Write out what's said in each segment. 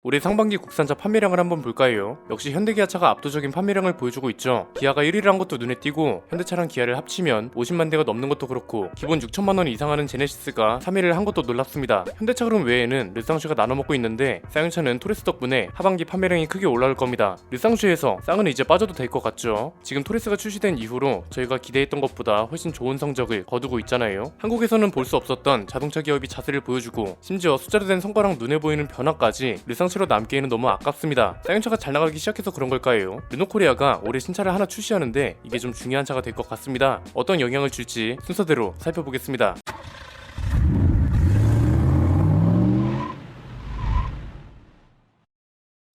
올해 상반기 국산차 판매량을 한번 볼까요? 역시 현대기아차가 압도적인 판매량을 보여주고 있죠. 기아가 1위를 한 것도 눈에 띄고 현대차랑 기아를 합치면 50만 대가 넘는 것도 그렇고 기본 6천만 원 이상 하는 제네시스가 3위를 한 것도 놀랍습니다. 현대차 그룹 외에는 르쌍슈가 나눠먹고 있는데 쌍용차는 토레스 덕분에 하반기 판매량이 크게 올라올 겁니다. 르쌍슈에서 쌍은 이제 빠져도 될 것 같죠? 지금 토레스가 출시된 이후로 저희가 기대했던 것보다 훨씬 좋은 성적을 거두고 있잖아요. 한국에서는 볼 수 없었던 자동차 기업이 자세를 보여주고 심지어 숫자로 된 성과랑 눈에 보이는 변화까지 르쌍슈로 남기에는 너무 아깝습니다. 쌍용차가 잘 나가기 시작해서 그런 걸까요? 르노코리아가 올해 신차를 하나 출시하는데 이게 좀 중요한 차가 될 것 같습니다. 어떤 영향을 줄지 순서대로 살펴보겠습니다.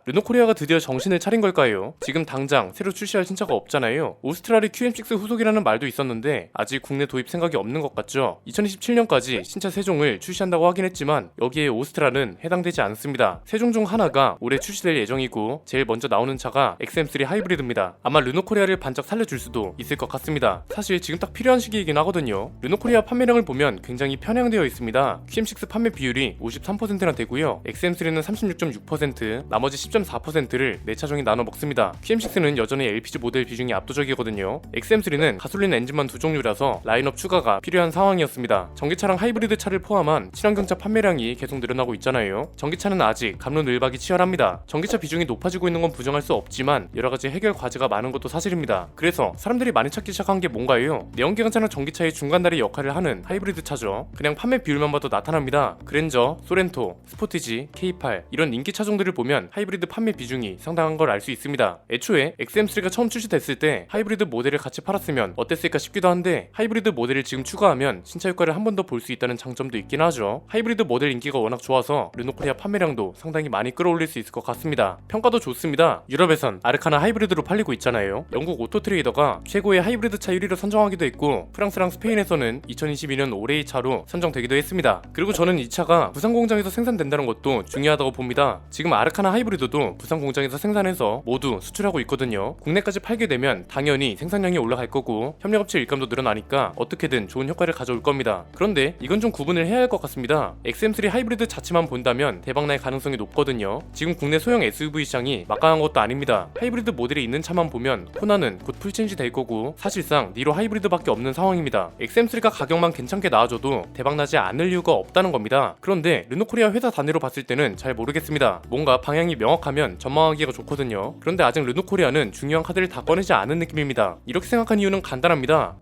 르노코리아가 드디어 정신을 차린 걸까요? 지금 당장 새로 출시할 신차가 없잖아요. 오스트랄이 QM6 후속이라는 말도 있었는데 아직 국내 도입 생각이 없는 것 같죠? 2027년까지 신차 3종을 출시한다고 하긴 했지만 여기에 오스트랄은 해당되지 않습니다. 3종 중 하나가 올해 출시될 예정이고 제일 먼저 나오는 차가 XM3 하이브리드입니다. 아마 르노코리아를 반짝 살려줄 수도 있을 것 같습니다. 사실 지금 딱 필요한 시기이긴 하거든요. 르노코리아 판매량을 보면 굉장히 편향되어 있습니다. QM6 판매 비율이 53%나 되고요. XM3는 36.6%, 나머지 10.4%를 4차종이 나눠 먹습니다. QM6는 여전히 LPG 모델 비중이 압도적이거든요. XM3는 가솔린 엔진만 2종류라서 라인업 추가가 필요한 상황이었습니다. 전기차랑 하이브리드 차를 포함한 친환경차 판매량이 계속 늘어나고 있잖아요. 전기차는 아직 갑론을박이 치열합니다. 전기차 비중이 높아지고 있는 건 부정할 수 없지만 여러가지 해결 과제가 많은 것도 사실입니다. 그래서 사람들이 많이 찾기 시작한 게 뭔가요? 내연기관차나 전기차의 중간다리 역할을 하는 하이브리드 차죠. 그냥 판매 비율만 봐도 나타납니다. 그랜저, 소렌토, 스포티지, K8 이런 인기 차종들을 보면 하이브리드 판매 비중이 상당한 걸 알 수 있습니다. 애초에 XM3가 처음 출시됐을 때 하이브리드 모델을 같이 팔았으면 어땠을까 싶기도 한데 하이브리드 모델을 지금 추가하면 신차 효과를 한 번 더 볼 수 있다는 장점도 있긴 하죠. 하이브리드 모델 인기가 워낙 좋아서 르노코리아 판매량도 상당히 많이 끌어올릴 수 있을 것 같습니다. 평가도 좋습니다. 유럽에선 아르카나 하이브리드로 팔리고 있잖아요. 영국 오토트레이더가 최고의 하이브리드 차 1위로 선정하기도 했고 프랑스랑 스페인에서는 2022년 올해의 차로 선정되기도 했습니다. 그리고 저는 이 차가 부산 공장에서 생산된다는 것도 중요하다고 봅니다. 지금 아르카나 하이브리드도 부산 공장에서 생산해서 모두 수출하고 있거든요. 국내까지 팔게 되면 당연히 생산량이 올라갈 거고 협력업체 일감도 늘어나니까 어떻게든 좋은 효과를 가져올 겁니다. 그런데 이건 좀 구분을 해야 할 것 같습니다. XM3 하이브리드 자체만 본다면 대박날 가능성이 높거든요. 지금 국내 소형 SUV 시장이 막강한 것도 아닙니다. 하이브리드 모델이 있는 차만 보면 호나는 곧 풀체인지 될 거고 사실상 니로 하이브리드밖에 없는 상황입니다. XM3가 가격만 괜찮게 나와줘도 대박나지 않을 이유가 없다는 겁니다. 그런데 르노코리아 회사 단위로 봤을 때는 잘 모르겠습니다. 뭔가 방향이 명확하면 전망하기가 좋거든요. 그런데 아직 르노코리아는 중요한 카드를 다 꺼내지 않은 느낌입니다. 이렇게 생각한 이유는 간단합니다.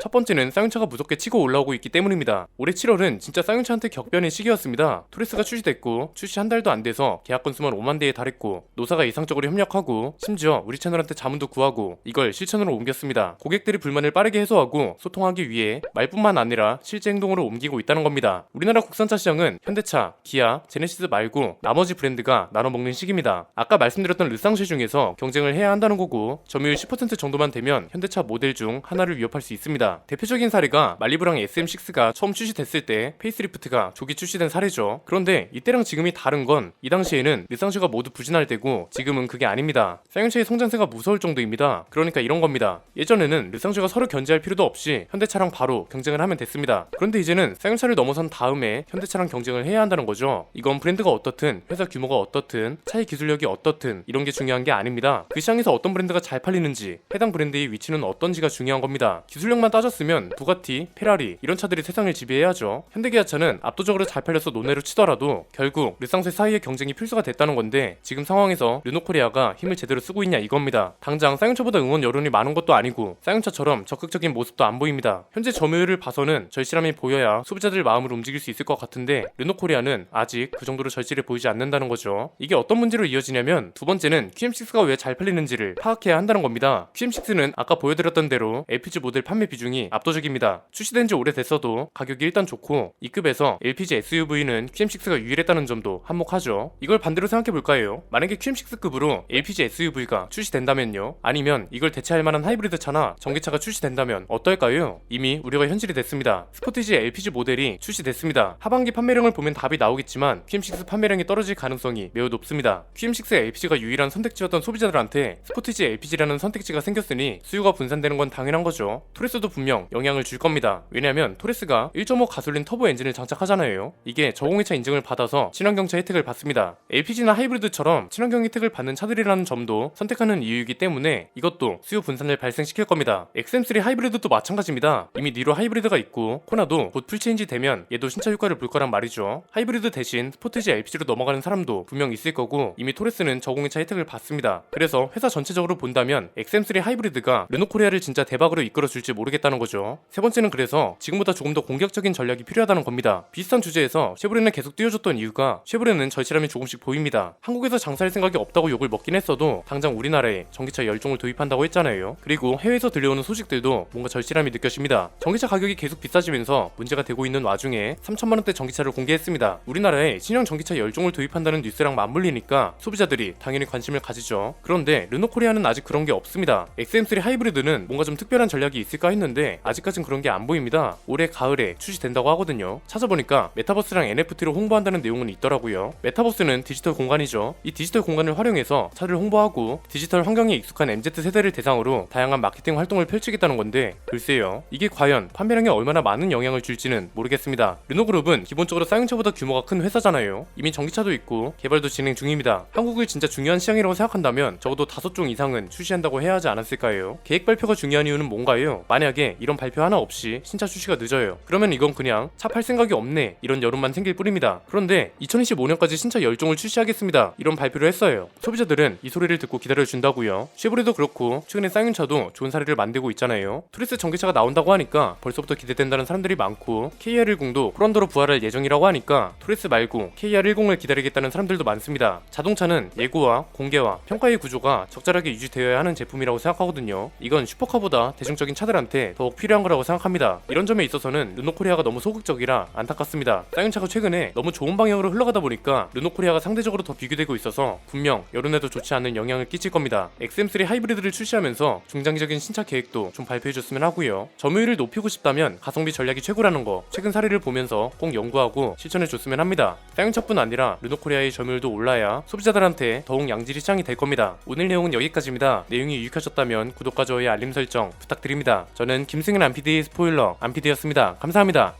첫 번째는 쌍용차가 무섭게 치고 올라오고 있기 때문입니다. 올해 7월은 진짜 쌍용차한테 격변의 시기였습니다. 토레스가 출시됐고 출시 한 달도 안 돼서 계약 건수만 5만 대에 달했고 노사가 이상적으로 협력하고 심지어 우리 채널한테 자문도 구하고 이걸 실천으로 옮겼습니다. 고객들이 불만을 빠르게 해소하고 소통하기 위해 말뿐만 아니라 실제 행동으로 옮기고 있다는 겁니다. 우리나라 국산차 시장은 현대차, 기아, 제네시스 말고 나머지 브랜드가 나눠먹는 시기입니다. 아까 말씀드렸던 르쌍쉐 중에서 경쟁을 해야 한다는 거고 점유율 10% 정도만 되면 현대차 모델 중 하나를 위협할 수 있습니다. 대표적인 사례가 말리부랑 SM6가 처음 출시됐을 때 페이스리프트가 조기 출시된 사례죠. 그런데 이때랑 지금이 다른 건 이 당시에는 르쌍슈가 모두 부진할 때고 지금은 그게 아닙니다. 쌍용차의 성장세가 무서울 정도입니다. 그러니까 이런 겁니다. 예전에는 르쌍슈가 서로 견제할 필요도 없이 현대차랑 바로 경쟁을 하면 됐습니다. 그런데 이제는 쌍용차를 넘어선 다음에 현대차랑 경쟁을 해야 한다는 거죠. 이건 브랜드가 어떻든 회사 규모가 어떻든 차의 기술력이 어떻든 이런 게 중요한 게 아닙니다. 그 시장에서 어떤 브랜드가 잘 팔리는지 해당 브랜드의 위치는 어떤지가 중요한 겁니다. 기술력만 따졌으면 부가티, 페라리 이런 차들이 세상을 지배해야죠. 현대기아차는 압도적으로 잘 팔려서 논외로 치더라도 결국 르쌍쉐 사이의 경쟁이 필수가 됐다는 건데 지금 상황에서 르노코리아가 힘을 제대로 쓰고 있냐 이겁니다. 당장 쌍용차보다 응원 여론이 많은 것도 아니고 쌍용차처럼 적극적인 모습도 안 보입니다. 현재 점유율을 봐서는 절실함이 보여야 소비자들 마음을 움직일 수 있을 것 같은데 르노코리아는 아직 그 정도로 절실해 보이지 않는다는 거죠. 이게 어떤 문제로 이어지냐면 두 번째는 QM6가 왜 잘 팔리는지를 파악해야 한다는 겁니다. QM6는 아까 보여드렸던 대로 LPG 모델 판매 비중이 압도적입니다. 출시된 지 오래됐어도 가격이 일단 좋고 이 급에서 LPG SUV는 QM6가 유일했다는 점도 한몫하죠. 이걸 반대로 생각해볼까요? 만약에 QM6급으로 LPG SUV가 출시된다면요? 아니면 이걸 대체할 만한 하이브리드 차나 전기차가 출시된다면 어떨까요? 이미 우려가 현실이 됐습니다. 스포티지 LPG 모델이 출시됐습니다. 하반기 판매량을 보면 답이 나오겠지만 QM6 판매량이 떨어질 가능성이 매우 높습니다. QM6 LPG가 유일한 선택지였던 소비자들한테 스포티지 LPG라는 선택지가 생겼으니 수요가 분산되는 건 당연한 거죠. 토레스도 분명 영향을 줄 겁니다. 왜냐면 토레스가 1.5 가솔린 터보 엔진을 장착하잖아요. 이게 저공해차 인증을 받아서 친환경차 혜택을 받습니다. LPG나 하이브리드처럼 친환경 혜택을 받는 차들이라는 점도 선택하는 이유이기 때문에 이것도 수요 분산을 발생시킬 겁니다. XM3 하이브리드도 마찬가지입니다. 이미 니로 하이브리드가 있고 코나도 곧 풀체인지 되면 얘도 신차 효과를 볼 거란 말이죠. 하이브리드 대신 스포티지 LPG로 넘어가는 사람도 분명 있을 거고 이미 토레스는 저공해차 혜택을 받습니다. 그래서 회사 전체적으로 본다면 XM3 하이브리드가 르노코리아를 진짜 대박으로 이끌어줄지 모르겠다는 거죠. 세 번째는 그래서 지금보다 조금 더 공격적인 전략이 필요하다는 겁니다. 비슷한 주제에서 쉐보레는 계속 띄워줬던 이유가 쉐보레는 절실함이 조금씩 보입니다. 한국에서 장사할 생각이 없다고 욕을 먹긴 했어도 당장 우리나라에 전기차 열종을 도입한다고 했잖아요. 그리고 해외에서 들려오는 소식들도 뭔가 절실함이 느껴집니다. 전기차 가격이 계속 비싸지면서 문제가 되고 있는 와중에 3천만원대 전기차를 공개했습니다. 우리나라에 신형 전기차 열종을 도입한다는 뉴스랑 맞물리니까 소비자들이 당연히 관심을 가지죠. 그런데 르노코리아는 아직 그런 게 없습니다. XM3 하이브리드는 뭔가 좀 특별한 전략이 있을까 했는데 아직까진 그런 게 안 보입니다. 올해 가을에 출시된다고 하거든요. 찾아보니까 메타버스랑 NFT로 홍보한다는 내용은 있더라고요. 메타버스는 디지털 공간이죠. 이 디지털 공간을 활용해서 차를 홍보하고 디지털 환경에 익숙한 MZ세대를 대상으로 다양한 마케팅 활동을 펼치겠다는 건데 글쎄요. 이게 과연 판매량에 얼마나 많은 영향을 줄지는 모르겠습니다. 르노그룹은 기본적으로 쌍용차보다 규모가 큰 회사잖아요. 이미 전기차도 있고 개발도 진행 중입니다. 한국을 진짜 중요한 시장이라고 생각한다면 적어도 5종 이상은 출시한다고 해야 하지 않았을까요? 계획 발표가 중요한 이유는 뭔가요? 만약에 이런 발표 하나 없이 신차 출시가 늦어요. 그러면 이건 그냥 차 팔 생각이 없네 이런 여론만 생길 뿐입니다. 그런데 2025년까지 신차 10종을 출시하겠습니다 이런 발표를 했어요. 소비자들은 이 소리를 듣고 기다려준다고요. 쉐보레도 그렇고 최근에 쌍용차도 좋은 사례를 만들고 있잖아요. 토레스 전기차가 나온다고 하니까 벌써부터 기대된다는 사람들이 많고 KR10도 프론더로 부활할 예정이라고 하니까 토레스 말고 KR10을 기다리겠다는 사람들도 많습니다. 자동차는 예고와 공개와 평가의 구조가 적절하게 유지되어야 하는 제품이라고 생각하거든요. 이건 슈퍼카보다 대중적인 차들한테 더욱 필요한 거라고 생각합니다. 이런 점에 있어서는 르노코리아가 너무 소극적이라 안타깝습니다. 쌍용차가 최근에 너무 좋은 방향으로 흘러가다 보니까 르노코리아가 상대적으로 더 비교되고 있어서 분명 여론에도 좋지 않은 영향을 끼칠 겁니다. XM3 하이브리드를 출시하면서 중장기적인 신차 계획도 좀 발표해줬으면 하고요. 점유율을 높이고 싶다면 가성비 전략이 최고라는 거 최근 사례를 보면서 꼭 연구하고 실천해줬으면 합니다. 쌍용차뿐 아니라 르노코리아의 점유율도 올라야 소비자들한테 더욱 양질의 시장이 될 겁니다. 오늘 내용은 여기까지입니다. 내용이 유익하셨다면 구독과 좋아요 알림 설정 부탁드립니다. 저는 김승현 안PD의 스포일러 안PD였습니다. 감사합니다.